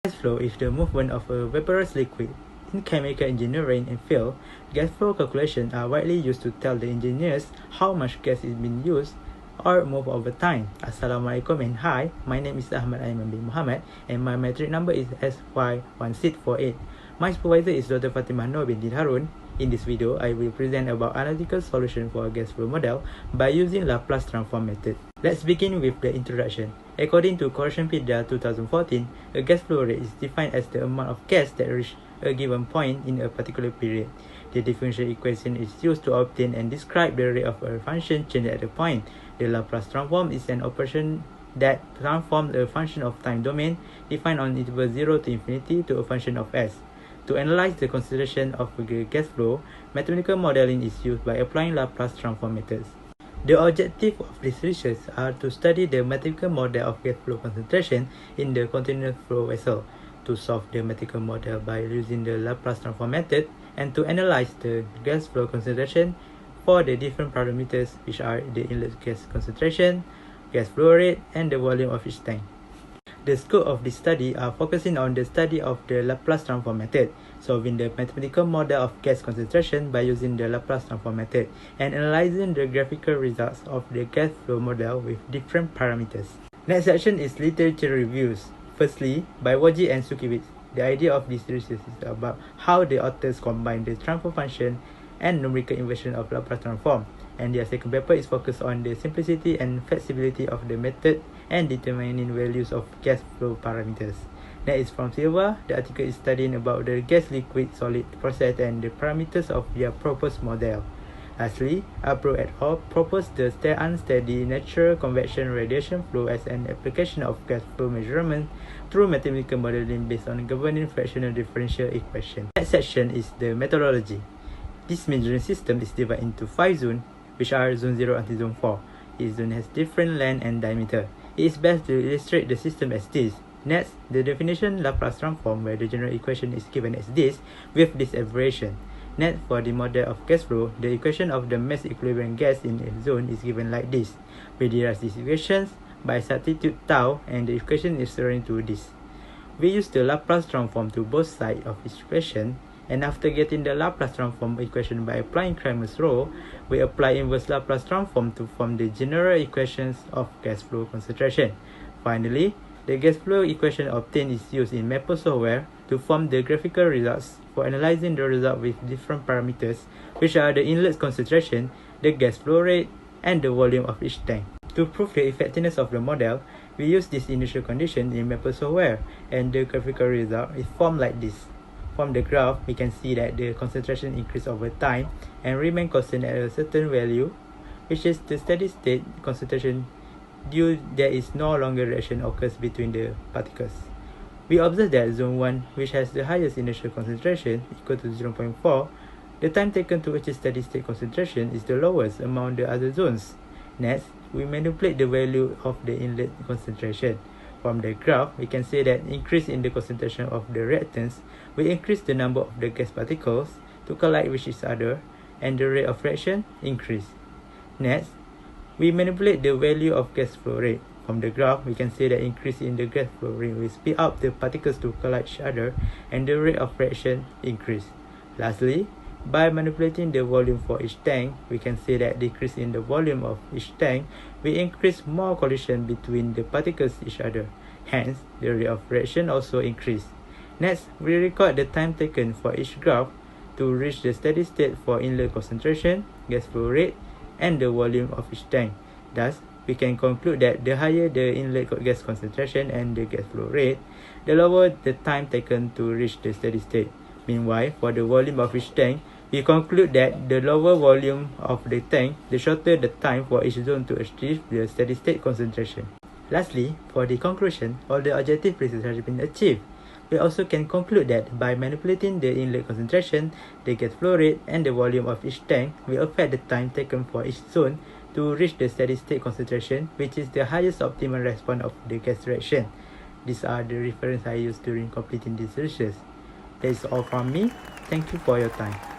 Gas flow is the movement of a vaporous liquid. In chemical engineering and field, gas flow calculations are widely used to tell the engineers how much gas is being used or moved over time. Assalamualaikum and hi, my name is Ahmad Aiman bin Mohamad and my Matric number is SY1648. My supervisor is Dr. Fatimah Noor Binti Harun. In this video, I will present about analytical solution for a gas flow model by using Laplace transform method. Let's begin with the introduction. According to Corrosion-Pedia 2014, a gas flow rate is defined as the amount of gas that reaches a given point in a particular period. The differential equation is used to obtain and describe the rate of a function change at a point. The Laplace transform is an operation that transforms a function of time domain defined on interval 0 to infinity to a function of s. To analyze the consideration of the gas flow, mathematical modeling is used by applying Laplace transform methods. The objective of this research are to study the mathematical model of gas flow concentration in the continuous flow vessel, to solve the mathematical model by using the Laplace transform method, and to analyze the gas flow concentration for the different parameters which are the inlet gas concentration, gas flow rate, and the volume of each tank. The scope of this study are focusing on the study of the Laplace transform method, solving the mathematical model of gas concentration by using the Laplace transform method, and analyzing the graphical results of the gas flow model with different parameters. Next section is literature reviews. Firstly, by Wojcik and Sukiewicz. The idea of this research is about how the authors combine the transfer function and numerical inversion of Laplace transform, and their second paper is focused on the simplicity and flexibility of the method and determining values of gas flow parameters. Next is from Silva. The article is studying about the gas, liquid, solid process and the parameters of their proposed model. Lastly, Abro et al. Proposed the unsteady natural convection radiation flow as an application of gas flow measurement through mathematical modeling based on governing fractional differential equation. Next section is the methodology. This measuring system is divided into 5 zones, which are zone 0 until zone 4. Each zone has different length and diameter. It is best to illustrate the system as this. Next, the definition Laplace transform, where the general equation is given as this with this aberration. Next, for the model of gas flow, the equation of the mass equilibrium gas in a zone is given like this. We derive these equations by substitute tau, and the equation is referring to this. We use the Laplace transform to both sides of each equation, and after getting the Laplace transform equation by applying Cramer's rule, we apply inverse Laplace transform to form the general equations of gas flow concentration. Finally, the gas flow equation obtained is used in Maple software to form the graphical results for analyzing the result with different parameters, which are the inlet concentration, the gas flow rate, and the volume of each tank. To prove the effectiveness of the model, we use this initial condition in Maple software, and the graphical result is formed like this. From the graph, we can see that the concentration increase over time and remain constant at a certain value, which is the steady state concentration due there is no longer reaction occurs between the particles. We observe that zone 1, which has the highest initial concentration equal to 0.4, the time taken to achieve steady state concentration is the lowest among the other zones. Next, we manipulate the value of the inlet concentration. From the graph, we can see that increase in the concentration of the reactants will increase the number of the gas particles to collide with each other, and the rate of reaction increase. Next, we manipulate the value of gas flow rate. From the graph, we can see that increase in the gas flow rate will speed up the particles to collide each other, and the rate of reaction increase. Lastly, by manipulating the volume for each tank, we can see that decrease in the volume of each tank will increase more collision between the particles each other. Hence, the rate of reaction also increase. Next, we record the time taken for each graph to reach the steady state for inlet concentration, gas flow rate, and the volume of each tank. Thus, we can conclude that the higher the inlet gas concentration and the gas flow rate, the lower the time taken to reach the steady state. Meanwhile, for the volume of each tank, we conclude that the lower volume of the tank, the shorter the time for each zone to achieve the steady state concentration. Lastly, for the conclusion, all the objective research has been achieved. We also can conclude that by manipulating the inlet concentration, the gas flow rate, and the volume of each tank, we affect the time taken for each zone to reach the steady state concentration, which is the highest optimal response of the gas reaction. These are the references I used during completing this research. That is all from me. Thank you for your time.